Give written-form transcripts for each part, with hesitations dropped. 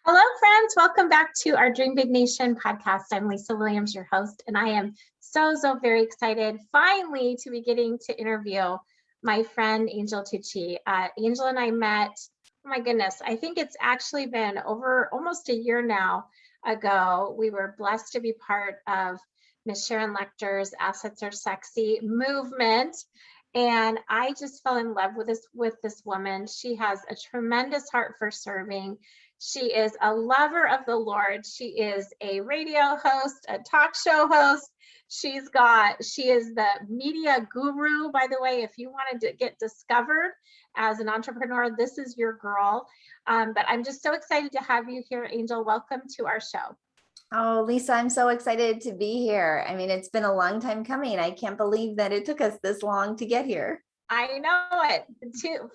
Hello, friends. Welcome back to our Dream Big Nation podcast. I'm Lisa Williams, your host, and I am so very excited finally to be getting to interview my friend Angel Tuccy. Angel and I met, oh my goodness, I think it's actually been over almost a year now ago. We were blessed to be part of Miss Sharon Lecter's Assets Are Sexy movement. And I just fell in love with this woman. She has a tremendous heart for serving. She is a lover of the Lord. She is a radio host, a talk show host. She is the media guru, by the way. If you wanted to get discovered as an entrepreneur, this is your girl. But I'm just so excited to have you here, Angel. Welcome to our show. Oh, Lisa, I'm so excited to be here. I mean, it's been a long time coming. I can't believe that it took us this long to get here. I know it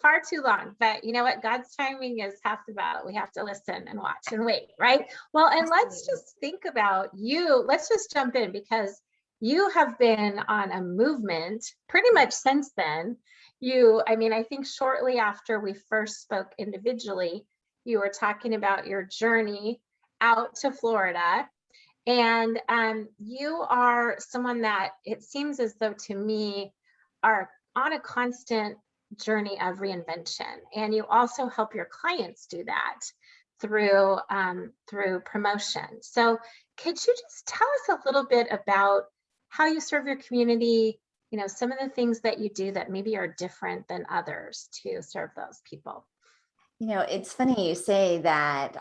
far too long, but you know what? God's timing is half the battle. We have to listen and watch and wait, right? Well, and let's just think about you. Let's just jump in because you have been on a movement pretty much since then. I think shortly after we first spoke individually, you were talking about your journey out to Florida. And you are someone that it seems as though to me are on a constant journey of reinvention. And you also help your clients do that through promotion. So could you just tell us a little bit about how you serve your community, some of the things that you do that maybe are different than others to serve those people? It's funny you say that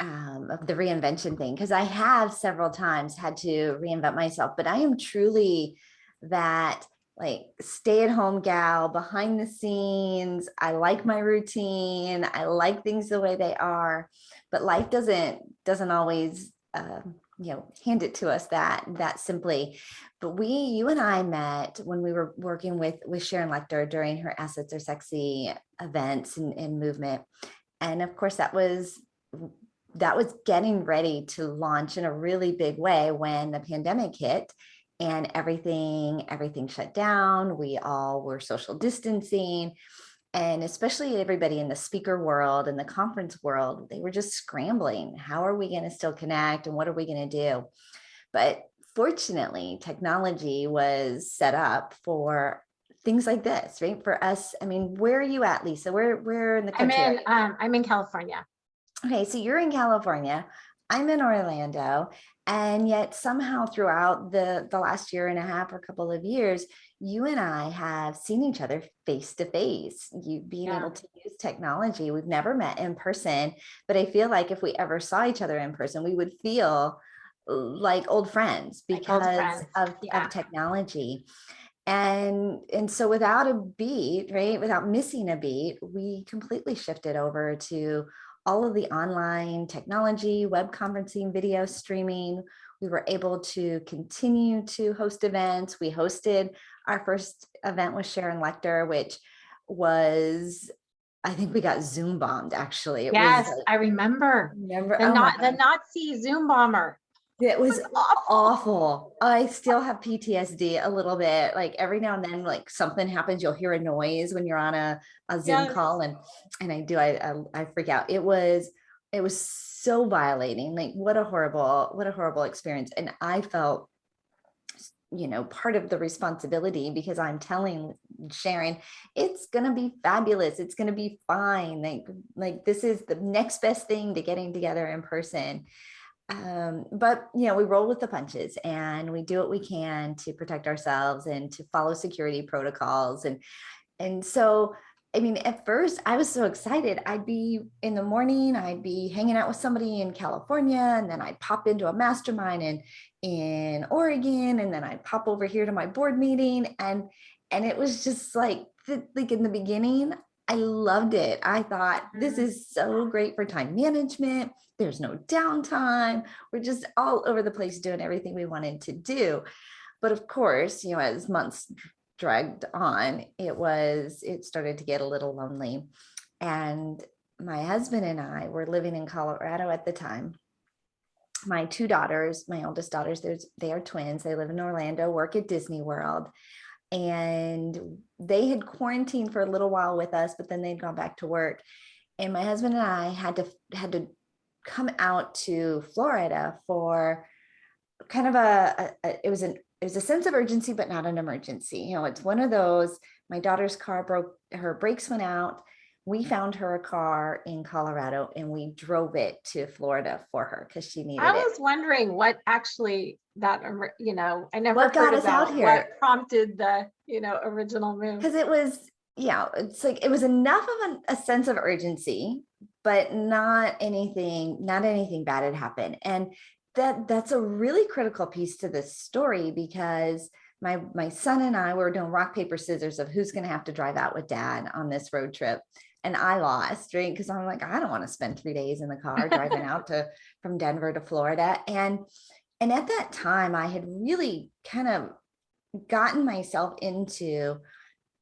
of the reinvention thing, because I have several times had to reinvent myself, but I am truly that like stay-at-home gal behind the scenes. I like my routine. I like things the way they are, but life doesn't always hand it to us that simply. But you and I met when we were working with Sharon Lecter during her Assets Are Sexy events and movement. And of course that was getting ready to launch in a really big way when the pandemic hit and everything shut down. We all were social distancing, and especially everybody in the speaker world and the conference world, they were just scrambling. How are we going to still connect, and what are we going to do? But fortunately, technology was set up for things like this, right? For us. I mean, where are you at, Lisa? Where in the country? I'm in California. Okay, so you're in California. I'm in Orlando. And yet somehow throughout the last year and a half or couple of years, you and I have seen each other face to face. You being able to use technology. We've never met in person, but I feel like if we ever saw each other in person, we would feel like old friends because of technology. And so without a beat, right, without missing a beat, we completely shifted over to all of the online technology, web conferencing, video streaming. We were able to continue to host events. We hosted our first event with Sharon Lecter, which was, I think we got Zoom bombed actually. I remember. The Nazi Zoom bomber. It was awful. I still have PTSD a little bit. Like every now and then, like something happens, you'll hear a noise when you're on a Zoom call, and I freak out. It was so violating. Like what a horrible experience. And I felt, part of the responsibility because I'm telling Sharon, it's gonna be fabulous. It's gonna be fine. Like this is the next best thing to getting together in person. But we roll with the punches and we do what we can to protect ourselves and to follow security protocols. And so, I mean, at first I was so excited. I'd be in the morning, I'd be hanging out with somebody in California, and then I'd pop into a mastermind in Oregon, and then I'd pop over here to my board meeting. And it was just like in the beginning, I loved it. I thought this is so great for time management. There's no downtime. We're just all over the place doing everything we wanted to do. But of course, as months dragged on, it started to get a little lonely. And my husband and I were living in Colorado at the time. My two daughters, my oldest daughters, they are twins. They live in Orlando, work at Disney World. And they had quarantined for a little while with us, but then they'd gone back to work. And my husband and I had to come out to Florida for kind of it was a sense of urgency, but not an emergency. You know, it's one of those, my daughter's car broke, her brakes went out. We found her a car in Colorado and we drove it to Florida for her because she I needed it. was wondering what actually that, I never What got heard us out about here? what prompted the, original move. Because it was, it's like it was enough of a sense of urgency, but not anything bad had happened. And that's a really critical piece to this story, because my son and I were doing rock, paper, scissors of who's going to have to drive out with dad on this road trip. And I lost, right? Because I'm like, I don't want to spend 3 days in the car driving out from Denver to Florida. And at that time, I had really kind of gotten myself into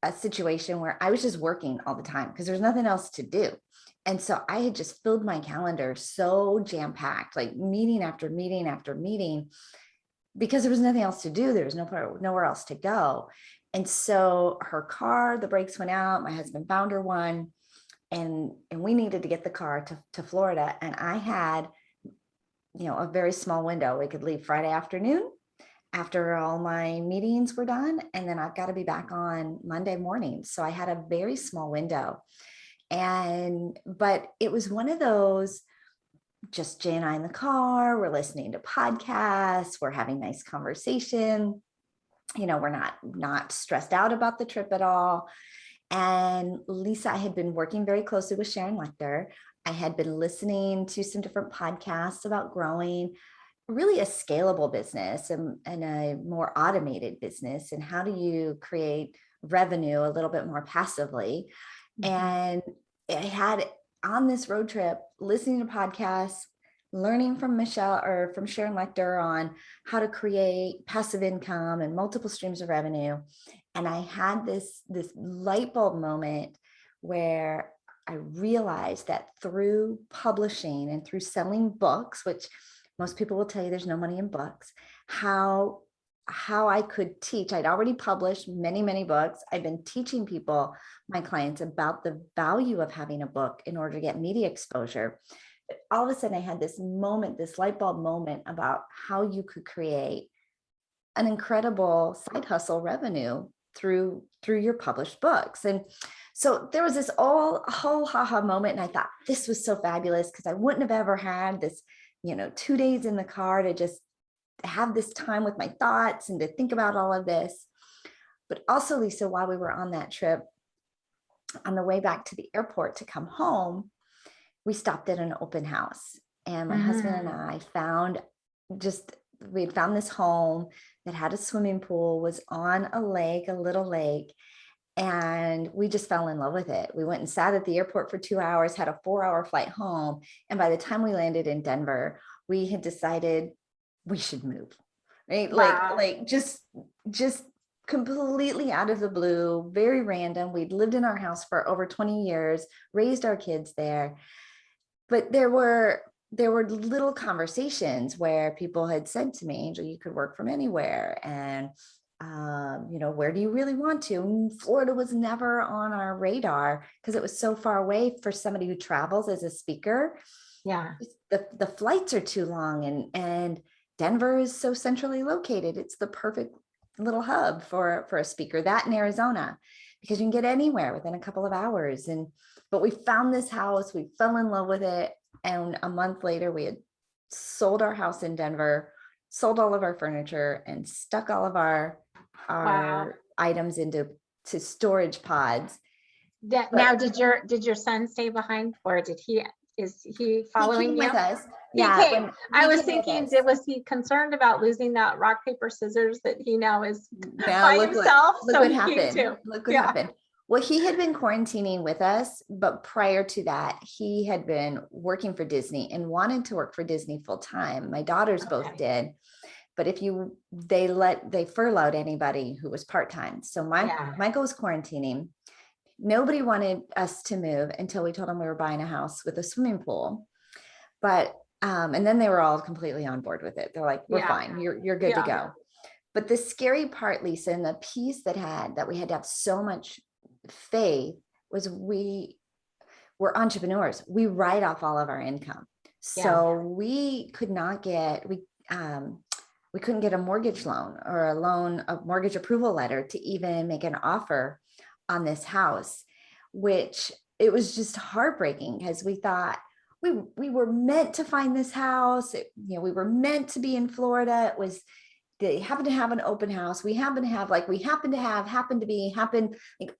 a situation where I was just working all the time because there's nothing else to do. And so I had just filled my calendar so jam-packed, like meeting after meeting after meeting, because there was nothing else to do. There was nowhere else to go. And so her car, the brakes went out. My husband found her one, and we needed to get the car to Florida. And I had, a very small window. We could leave Friday afternoon after all my meetings were done, and then I've got to be back on Monday morning. So I had a very small window. But it was one of those, just Jay and I in the car, we're listening to podcasts, we're having nice conversation. We're not stressed out about the trip at all. And Lisa, I had been working very closely with Sharon Lechter. I had been listening to some different podcasts about growing really a scalable business and a more automated business. And how do you create revenue a little bit more passively? Mm-hmm. And I had on this road trip, listening to podcasts, learning from Sharon Lechter on how to create passive income and multiple streams of revenue. And I had this light bulb moment where I realized that through publishing and through selling books, which most people will tell you there's no money in books, how I could teach. I'd already published many, many books. I've been teaching people, my clients, about the value of having a book in order to get media exposure. But all of a sudden I had this moment, this light bulb moment about how you could create an incredible side hustle revenue through your published books. And so there was this whole haha moment. And I thought this was so fabulous, because I wouldn't have ever had this 2 days in the car to just have this time with my thoughts and to think about all of this. But also, Lisa, while we were on that trip, on the way back to the airport to come home, we stopped at an open house, and my husband and I we had found this home that had a swimming pool, was on a little lake. And we just fell in love with it. We went and sat at the airport for 2 hours, had a 4-hour flight home. And by the time we landed in Denver, we had decided we should move, right? Wow. Like just completely out of the blue, very random. We'd lived in our house for over 20 years, raised our kids there. But there were little conversations where people had said to me, Angel, you could work from anywhere. And where do you really want to? And Florida was never on our radar because it was so far away for somebody who travels as a speaker. Yeah. The flights are too long, and Denver is so centrally located. It's the perfect little hub for a speaker, that in Arizona, because you can get anywhere within a couple of hours. But we found this house, we fell in love with it. And a month later, we had sold our house in Denver, sold all of our furniture, and stuck all of our Wow. items into storage pods. Now, did your son stay behind, or is he following you? With us. Yeah. Came. I was thinking, was he concerned about losing that rock, paper, scissors that he now is by himself? Look what happened. Look what happened. Well, he had been quarantining with us, but prior to that, he had been working for Disney and wanted to work for Disney full time. My daughters both did. But they furloughed anybody who was part-time. So Michael was quarantining. Nobody wanted us to move until we told them we were buying a house with a swimming pool. But, and then they were all completely on board with it. They're like, we're fine. You're good to go. But the scary part, Lisa, and the piece that we had to have so much faith was we were entrepreneurs. We write off all of our income. So we could not get, we couldn't get a mortgage loan or a mortgage approval letter to even make an offer on this house, which it was just heartbreaking because we thought we were meant to find this house. We were meant to be in Florida. They happened to have an open house. We happen to have like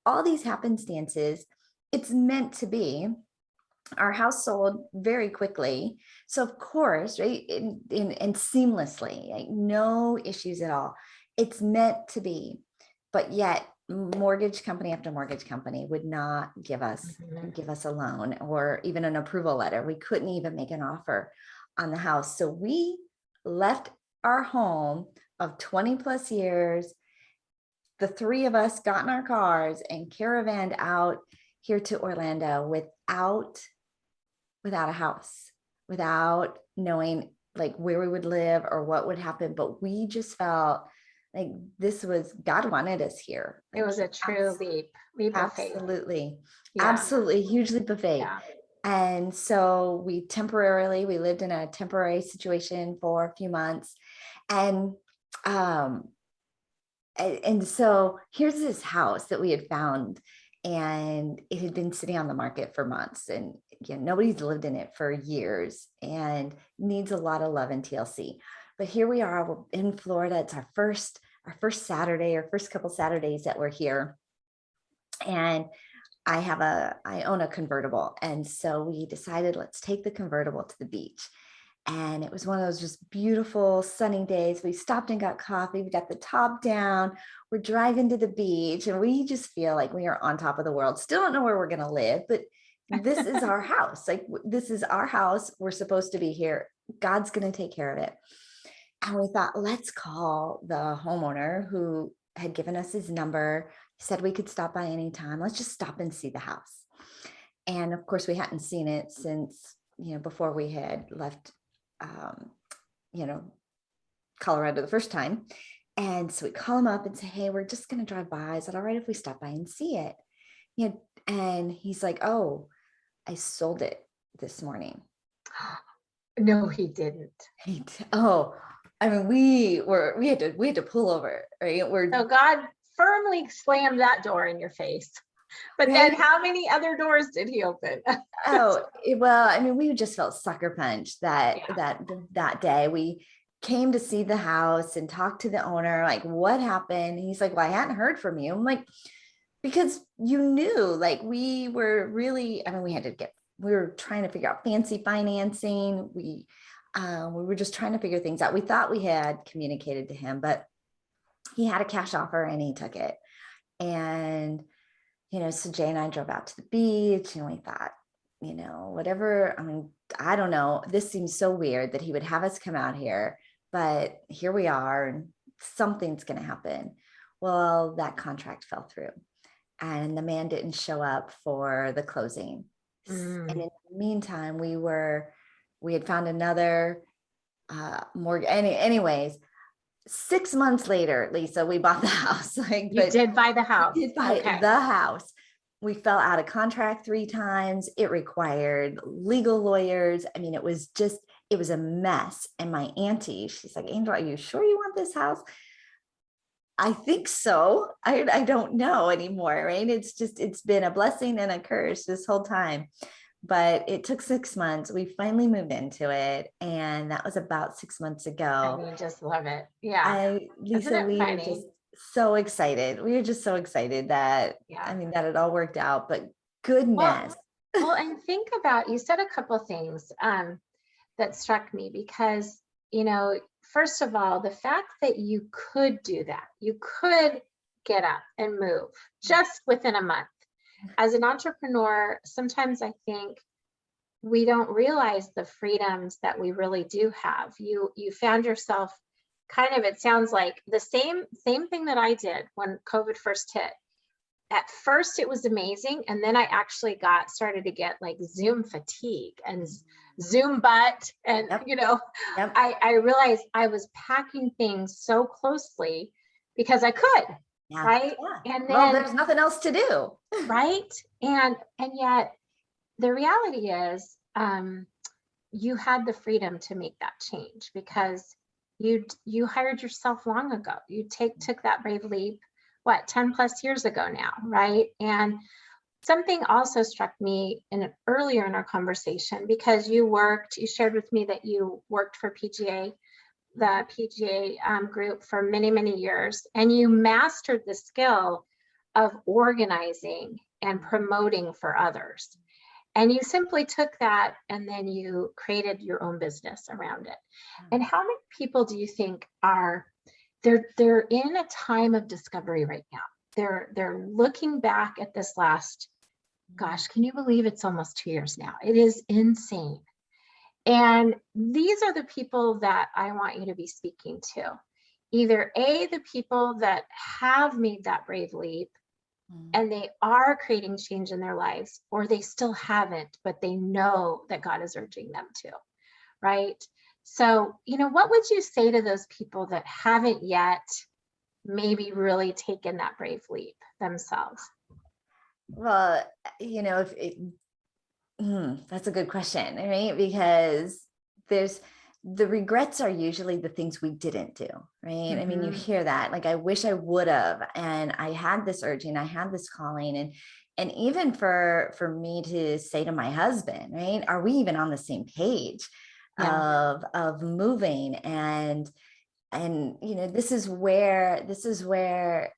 all these happenstances. It's meant to be. Our house sold very quickly. So of course, right, and seamlessly, like no issues at all. It's meant to be, but yet mortgage company after mortgage company would not give us a loan or even an approval letter. We couldn't even make an offer on the house. So we left our home of 20 plus years. The three of us got in our cars and caravanned out here to Orlando without a house, without knowing like where we would live or what would happen. But we just felt like God wanted us here. It was a true leap of faith. Absolutely. Absolutely. Huge leap of faith. Yeah. And so we lived in a temporary situation for a few months. And so here's this house that we had found, and it had been sitting on the market for months, and nobody's lived in it for years and needs a lot of love and TLC. But here we are, we're in Florida. It's our first Saturday, our first couple Saturdays that we're here. And I own a convertible. And so we decided, let's take the convertible to the beach. And it was one of those just beautiful sunny days. We stopped and got coffee. We got the top down. We're driving to the beach, and we just feel like we are on top of the world. Still don't know where we're going to live, but this is our house. Like, this is our house. We're supposed to be here. God's going to take care of it. And we thought, let's call the homeowner who had given us his number, said we could stop by anytime. Let's just stop and see the house. And of course, we hadn't seen it since, before we had left Colorado the first time. And so we call him up and say, hey, we're just going to drive by. Is it all right if we stop by and see it? And he's like, oh, I sold it this morning. No, he didn't. I mean, we had to pull over, right? So God firmly slammed that door in your face. But then how many other doors did he open? Well, I mean, we just felt sucker punched that day. We came to see the house and talk to the owner, like, what happened? He's like, well, I hadn't heard from you. I'm like, because you knew, like, we were really, I mean, we were trying to figure out fancy financing. We were just trying to figure things out. We thought we had communicated to him, but he had a cash offer and he took it. And, so Jay and I drove out to the beach, and we thought, whatever, I mean, I don't know. This seems so weird that he would have us come out here, but here we are, and something's going to happen. Well, that contract fell through, and the man didn't show up for the closing. And in the meantime, we had found another mortgage. Anyways, 6 months later, Lisa, we bought the house. You did buy the house. We did buy the house. We fell out of contract 3 times. It required legal lawyers. I mean, it was a mess. And my auntie, she's like, Angel, are you sure you want this house? I think so. I don't know anymore, right? It's been a blessing and a curse this whole time. But it took 6 months. We finally moved into it. And that was about 6 months ago. I just love it. Yeah. Lisa, we were just so excited. We were just so excited that, that it all worked out, but goodness. Well, and think about, you said a couple things that struck me because, first of all, the fact that you could do that, you could get up and move just within a month. As an entrepreneur, sometimes I think we don't realize the freedoms that we really do have. You found yourself kind of, it sounds like the same thing that I did when COVID first hit. At first it was amazing. And then I actually started to get like Zoom fatigue and Zoom butt. And, I realized I was packing things so closely because I could. Yeah. Right. Yeah. And then there's nothing else to do. Right. And yet the reality is, you had the freedom to make that change because you hired yourself long ago. You took that brave leap, what, 10 plus years ago now, right? And something also struck me earlier in our conversation, because you shared with me that you worked for PGA, the PGA group for many, many years, and you mastered the skill of organizing and promoting for others. And you simply took that and then you created your own business around it. And how many people do you think they're in a time of discovery right now? They're looking back at this last, gosh, can you believe it's almost 2 years now? It is insane. And these are the people that I want you to be speaking to. Either A, the people that have made that brave leap and they are creating change in their lives, or they still haven't, but they know that God is urging them to, right? So, what would you say to those people that haven't yet maybe really taken that brave leap themselves? Well, that's a good question, right? Because the regrets are usually the things we didn't do, right? I mean, you hear that, like, I wish I would have, and I had this urge and I had this calling, and even for me to say to my husband, right, are we even on the same page of moving? And this is where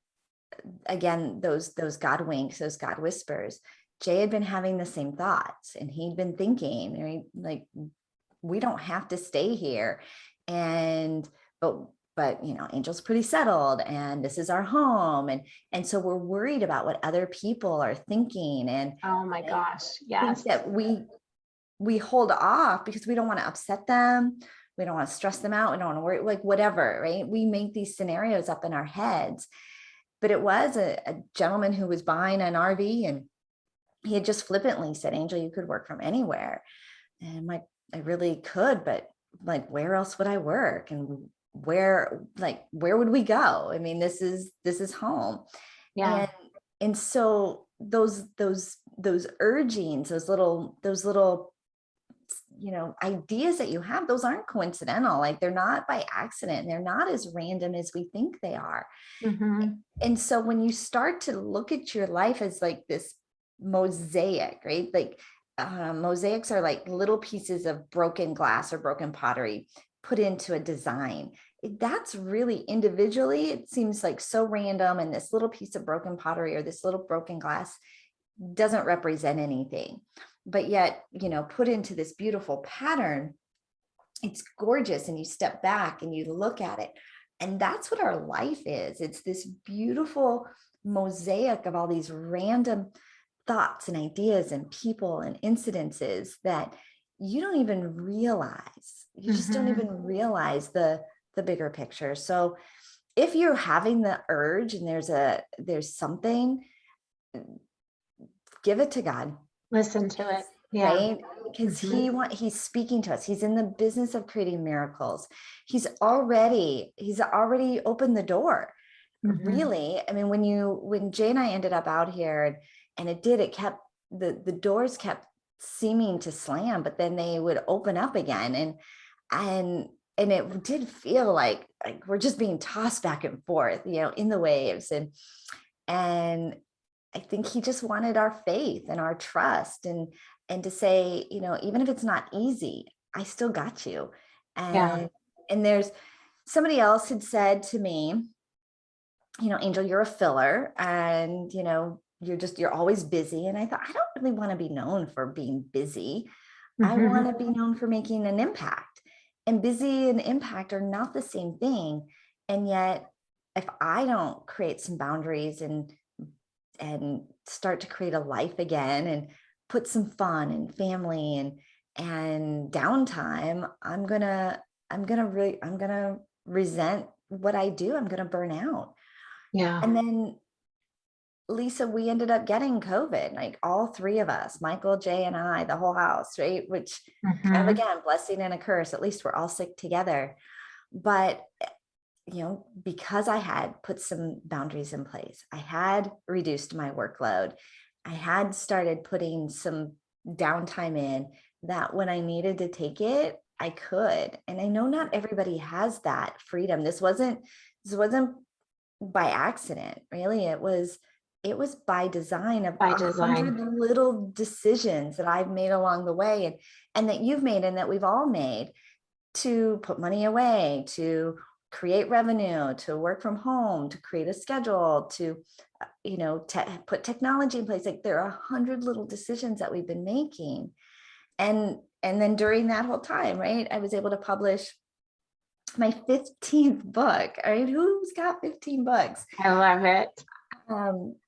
again, those God winks, those God whispers. Jay had been having the same thoughts, and he'd been thinking, right, like, we don't have to stay here. But Angel's pretty settled, and this is our home. And so we're worried about what other people are thinking. And oh my gosh, I think yes. that we hold off because we don't want to upset them. We don't want to stress them out. We don't want to worry, like, whatever, right? We make these scenarios up in our heads. But it was a gentleman who was buying an RV, and he had just flippantly said, Angel, you could work from anywhere. And I'm like, I really could, but like, where else would I work? And where would we go? I mean, this is home. Yeah. And so those urgings, those little ideas that you have, those aren't coincidental. Like, they're not by accident. They're not as random as we think they are. And so when you start to look at your life as like this mosaic, right? Like, mosaics are like little pieces of broken glass or broken pottery put into a design. That's really individually, it seems like so random. And this little piece of broken pottery or this little broken glass doesn't represent anything. But yet, put into this beautiful pattern, it's gorgeous. And you step back and you look at it. And that's what our life is. It's this beautiful mosaic of all these random thoughts and ideas and people and incidences that you don't even realize. You just don't even realize the bigger picture. So if you're having the urge and there's something, give it to God. Listen to it. Yeah. Right? Because he's speaking to us. He's in the business of creating miracles. He's already opened the door. Really. I mean, when Jay and I ended up out here, and it kept the doors kept seeming to slam, but then they would open up again. And it did feel like we're just being tossed back and forth, in the waves. And I think he just wanted our faith and our trust and to say, even if it's not easy, I still got you. And there's somebody else had said to me, Angel, you're a filler, and you're always busy. And I thought, I don't really want to be known for being busy. I want to be known for making an impact. And busy and impact are not the same thing. And yet, if I don't create some boundaries and start to create a life again and put some fun and family and downtime, I'm gonna resent what I do. I'm gonna burn out. Yeah. And then, Lisa, we ended up getting COVID, like all three of us, Michael, Jay, and I, the whole house, right? Which kind of, again, blessing and a curse. At least we're all sick together. But because I had put some boundaries in place, I had reduced my workload, I had started putting some downtime in, that when I needed to take it, I could. And I know not everybody has that freedom. This wasn't by accident, really. It was by design of By 100 design. little decisions that I've made along the way, and that you've made, and that we've all made, to put money away, to create revenue, to work from home, to create a schedule, to put technology in place. Like, there are 100 little decisions that we've been making. And then during that whole time, right, I was able to publish my 15th book. All right, who's got 15 books? I love it.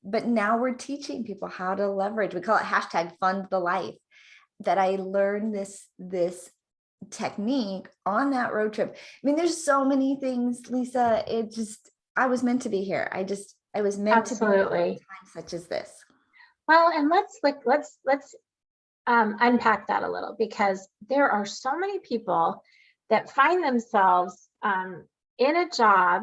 But now we're teaching people how to leverage. We call it hashtag fund the life. That I learned this technique on that road trip. I mean, there's so many things, Lisa. I was meant to be here. I was meant to be here at a Absolutely. time such as this. Well, and let's unpack that a little, because there are so many people that find themselves in a job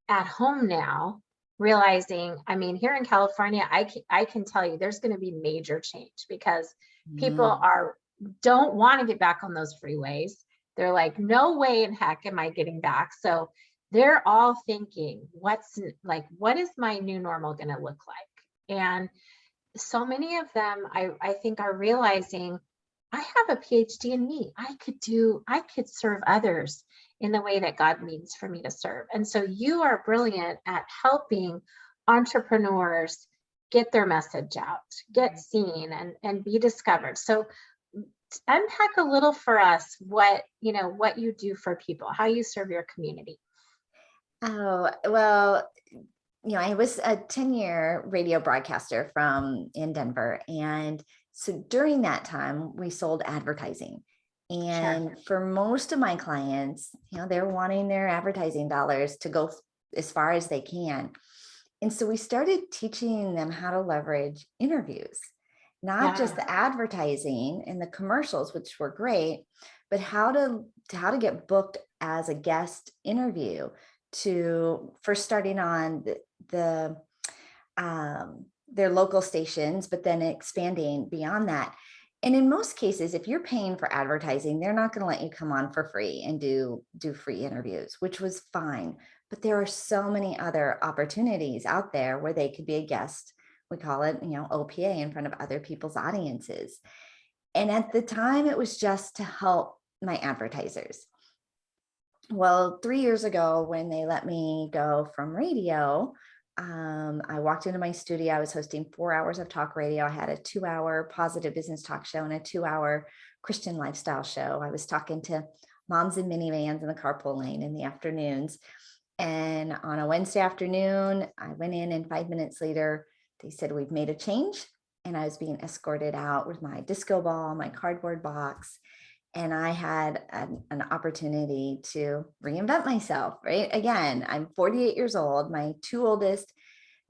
at home now, realizing, I mean, here in California, I can tell you there's going to be major change, because people don't want to get back on those freeways. They're like, no way in heck am I getting back. So they're all thinking, what is my new normal going to look like? And so many of them, I think, are realizing, I have a PhD in me. I could serve others in the way that God means for me to serve. And so you are brilliant at helping entrepreneurs get their message out, get seen, and be discovered. So unpack a little for us what you do for people, how you serve your community. Oh, well, I was a 10-year radio broadcaster in Denver. And so during that time, we sold advertising. And Sure. for most of my clients, they're wanting their advertising dollars to go as far as they can. And so we started teaching them how to leverage interviews, not just the advertising and the commercials, which were great, but how to get booked as a guest interview, to first starting on their local stations, but then expanding beyond that. And in most cases, if you're paying for advertising, they're not going to let you come on for free and do free interviews, which was fine. But there are so many other opportunities out there where they could be a guest. We call it, OPA, in front of other people's audiences. And at the time, it was just to help my advertisers. Well, 3 years ago, when they let me go from radio, I walked into my studio. I was hosting 4 hours of talk radio. I had a 2-hour positive business talk show and a 2-hour Christian lifestyle show. I was talking to moms in minivans in the carpool lane in the afternoons. And on a Wednesday afternoon, I went in, and 5 minutes later, they said, we've made a change. And I was being escorted out with my disco ball, my cardboard box. And I had an opportunity to reinvent myself, right? Again, I'm 48 years old. My two oldest,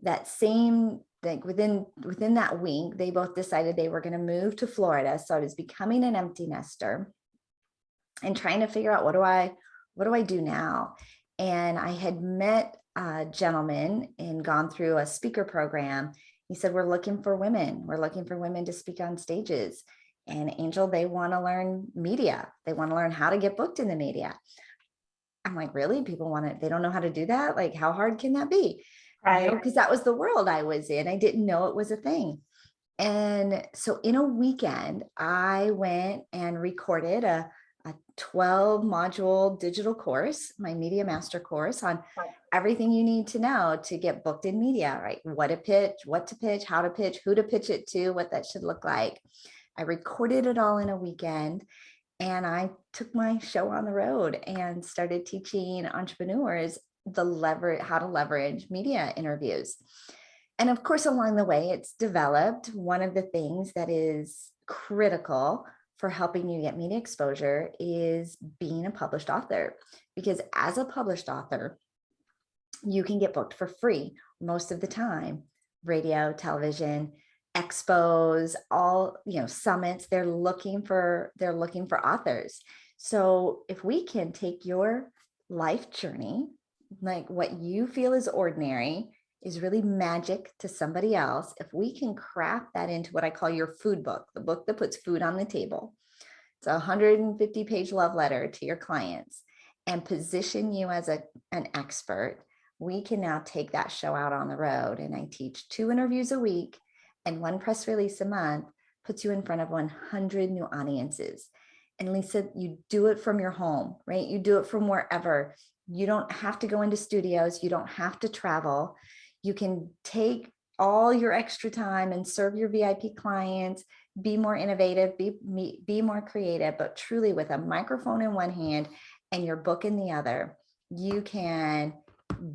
within that week, they both decided they were going to move to Florida. So I was becoming an empty nester and trying to figure out, what do I do now? And I had met a gentleman and gone through a speaker program. He said, we're looking for women. We're looking for women to speak on stages. And Angel, they want to learn media. They want to learn how to get booked in the media. I'm like, really? They don't know how to do that? Like, how hard can that be? Right. Because that was the world I was in. I didn't know it was a thing. And so in a weekend, I went and recorded a 12 module digital course, my media master course, on everything you need to know to get booked in media, right? What to pitch, how to pitch, who to pitch it to, what that should look like. I recorded it all in a weekend, and I took my show on the road and started teaching entrepreneurs how to leverage media interviews. And of course, along the way, it's developed. One of the things that is critical for helping you get media exposure is being a published author, because as a published author, you can get booked for free most of the time. Radio, television, expos, all, summits, they're looking for authors. So if we can take your life journey, like what you feel is ordinary, is really magic to somebody else, if we can craft that into what I call your food book, the book that puts food on the table, it's a 150-page love letter to your clients, and position you as an expert, we can now take that show out on the road. And I teach 2 interviews a week and 1 press release a month, puts you in front of 100 new audiences. And Lisa, you do it from your home, right? You do it from wherever. You don't have to go into studios. You don't have to travel. You can take all your extra time and serve your VIP clients, be more innovative, be more creative, but truly with a microphone in one hand and your book in the other, you can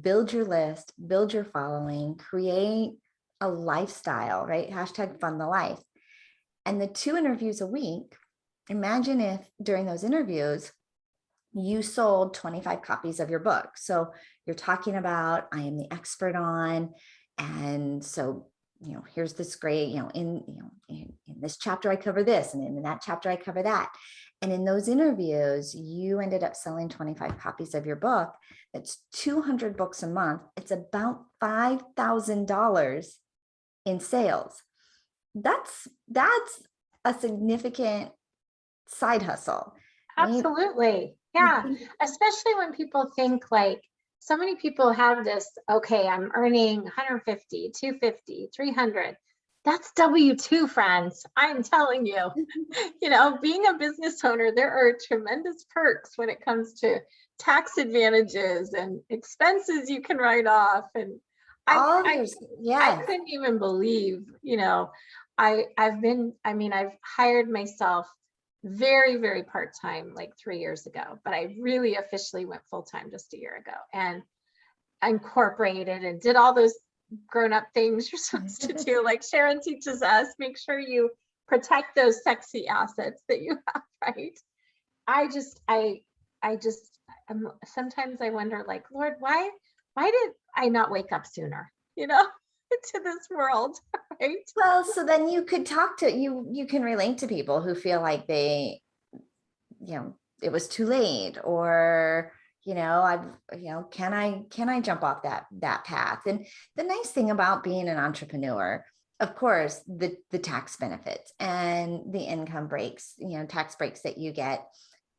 build your list, build your following, create a lifestyle, right? Hashtag fund the life. And the 2 interviews a week, imagine if during those interviews, you sold 25 copies of your book. So you're talking about, I am the expert on, and so, here's this great, in this chapter, I cover this, and in that chapter, I cover that. And in those interviews, you ended up selling 25 copies of your book. That's 200 books a month. It's about $5,000 in sales. That's a significant side hustle. Right? Absolutely. Yeah. Especially when people think like, so many people have this, okay, I'm earning 150, 250, 300. That's W-2, friends. I'm telling you, being a business owner, there are tremendous perks when it comes to tax advantages and expenses you can write off. And I couldn't even believe, I've hired myself very, very part-time, like 3 years ago, but I really officially went full-time just a year ago, and incorporated and did all those grown-up things you're supposed to do. Like Sharon teaches us, make sure you protect those sexy assets that you have, right? Sometimes I wonder, like, Lord, why did I not wake up sooner, into this world, right? Well, so then you could talk to, you can relate to people who feel like they, it was too late, or, can I jump off that path? And the nice thing about being an entrepreneur, of course, the tax benefits and the income breaks, tax breaks that you get,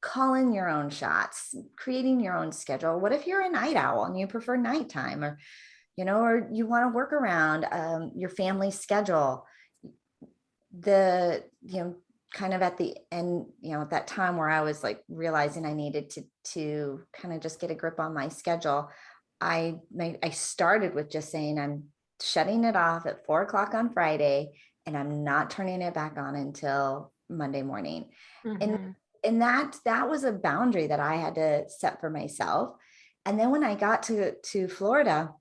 calling your own shots, creating your own schedule. What if you're a night owl and you prefer nighttime, or you want to work around your family schedule? Kind of at the end, at that time where I was like realizing I needed to kind of just get a grip on my schedule, I started with just saying, I'm shutting it off at 4:00 on Friday, and I'm not turning it back on until Monday morning. Mm-hmm. And that was a boundary that I had to set for myself. And then when I got to Florida,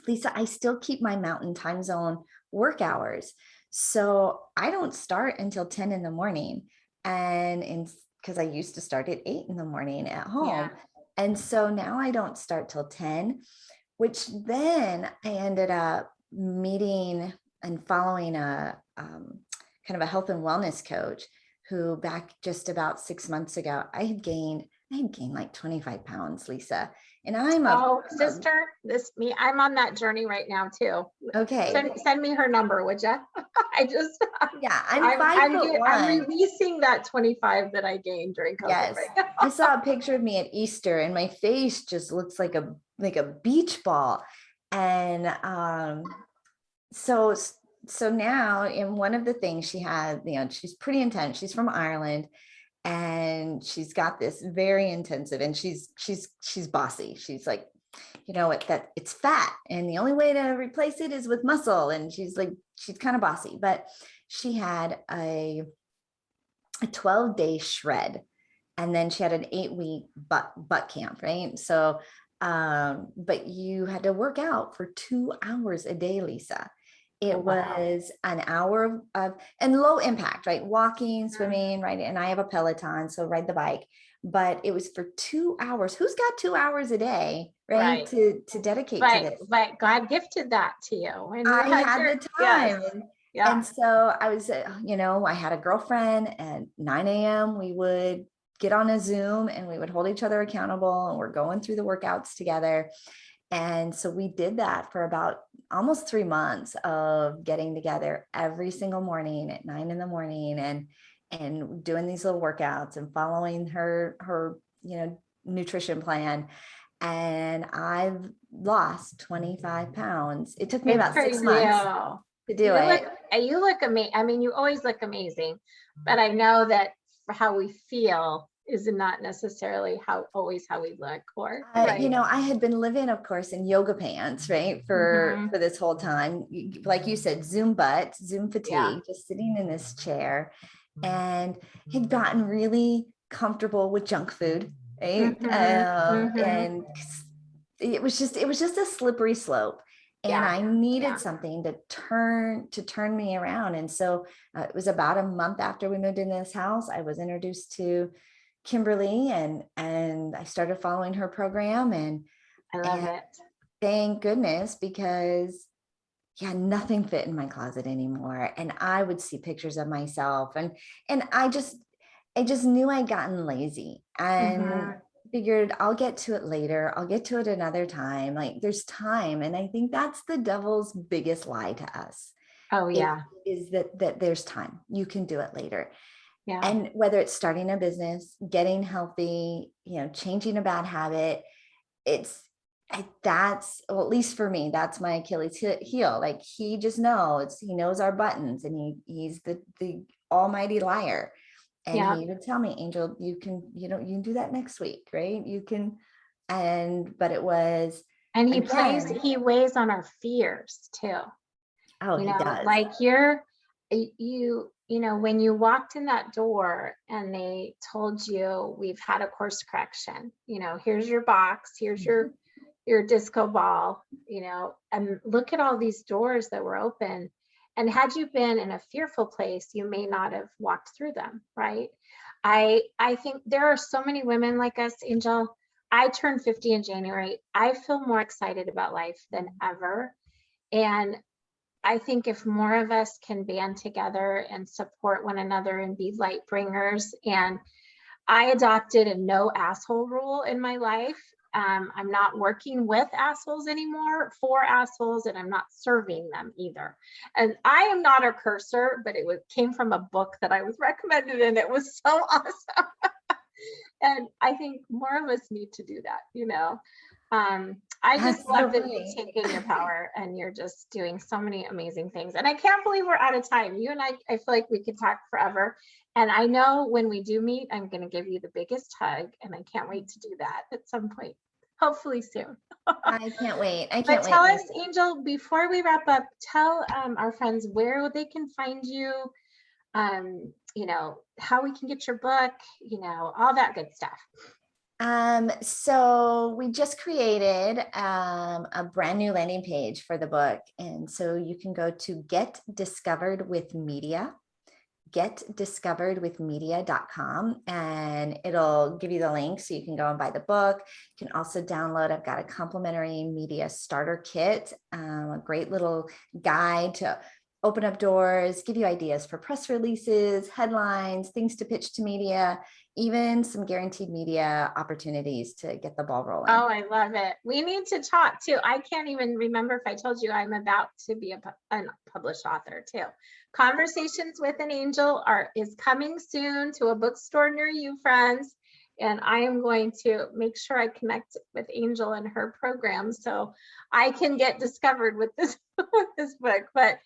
Lisa, I still keep my mountain time zone work hours. So I don't start until 10 in the morning. And because I used to start at 8 in the morning at home. Yeah. And so now I don't start till 10, which then I ended up meeting and following a kind of a health and wellness coach who back just about 6 months ago, I had gained like 25 pounds, Lisa. And sister, I'm on that journey right now too. Okay. Send me her number, would you? I'm releasing that 25 that I gained during COVID. Yes. Right? I saw a picture of me at Easter and my face just looks like a beach ball. And so now, in one of the things she had, she's pretty intense. She's from Ireland, and she's got this very intensive, and she's bossy. She's like, that it's fat, and the only way to replace it is with muscle. And she's kind of bossy, but she had a 12-day shred, and then she had an 8-week butt camp, right? So, but you had to work out for 2 hours a day, Lisa. It was an hour of and low impact, right? Walking, swimming, right? And I have a Peloton, so ride the bike. But it was for 2 hours. Who's got 2 hours a day, right? To dedicate to this. But God gifted that to you. And I had the time. Yes. And so I was, I had a girlfriend at 9 a.m. We would get on a Zoom and we would hold each other accountable, and we're going through the workouts together. And so we did that for about almost 3 months of getting together every single morning at 9 in the morning and doing these little workouts and following her nutrition plan. And I've lost 25 pounds. It took me Good about for 6 months to do it. You look amazing. I mean, you always look amazing, but I know that for how we feel is not necessarily always how we look, or right. I had been living, of course, in yoga pants, right, for this whole time. Like you said, Zoom butt, Zoom fatigue, just sitting in this chair, and had gotten really comfortable with junk food, right? And it was just a slippery slope. And I needed something to turn me around. And so it was about a month after we moved into this house, I was introduced to Kimberly, and I started following her program, and I love it. Thank goodness, because nothing fit in my closet anymore. And I would see pictures of myself, and I just knew I'd gotten lazy and figured I'll get to it later. I'll get to it another time. Like, there's time. And I think that's the devil's biggest lie to us. Oh yeah. Is that there's time. You can do it later. Yeah. And whether it's starting a business, getting healthy, changing a bad habit, that's, well, at least for me, that's my Achilles heel. Like, he just knows, he knows our buttons, and he's the almighty liar. And he would tell me, Angel, you can do that next week, right? You can. But it was, and he weighs on our fears too. Oh, he does. Like when you walked in that door and they told you, we've had a course correction, here's your box, here's your disco ball, and look at all these doors that were open. And had you been in a fearful place, you may not have walked through them, right? I think there are so many women like us, Angel. I turned 50 in January. I feel more excited about life than ever. And I think if more of us can band together and support one another and be light bringers, and I adopted a no asshole rule in my life. I'm not working with assholes anymore, for assholes, and I'm not serving them either. And I am not a cursor, but it came from a book that I was recommended, and it was so awesome. And I think more of us need to do that, I just love that you've taken your power and you're just doing so many amazing things. And I can't believe we're out of time. You and I feel like we could talk forever. And I know when we do meet, I'm going to give you the biggest hug, and I can't wait to do that at some point, hopefully soon. I can't wait. But tell us, Angel, before we wrap up, tell our friends where they can find you, how we can get your book, all that good stuff. So we just created a brand new landing page for the book. And so you can go to getdiscoveredwithmedia.com, and it'll give you the link so you can go and buy the book. You can also download, I've got a complimentary media starter kit, a great little guide to open up doors, give you ideas for press releases, headlines, things to pitch to media, even some guaranteed media opportunities to get the ball rolling. Oh, I love it. We need to talk too. I can't even remember if I told you I'm about to be a published author too. Conversations with an Angel is coming soon to a bookstore near you, friends. And I am going to make sure I connect with Angel and her program so I can get discovered with this book. But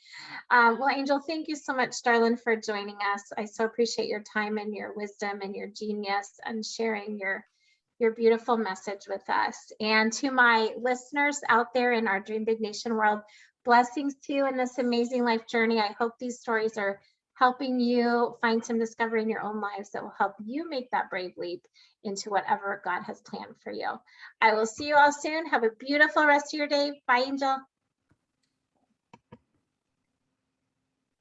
well, Angel, thank you so much, darling, for joining us. I so appreciate your time and your wisdom and your genius and sharing your beautiful message with us. And to my listeners out there in our Dream Big Nation world, blessings to you in this amazing life journey. I hope these stories are helping you find some discovery in your own lives that will help you make that brave leap into whatever God has planned for you. I will see you all soon. Have a beautiful rest of your day. Bye, Angel.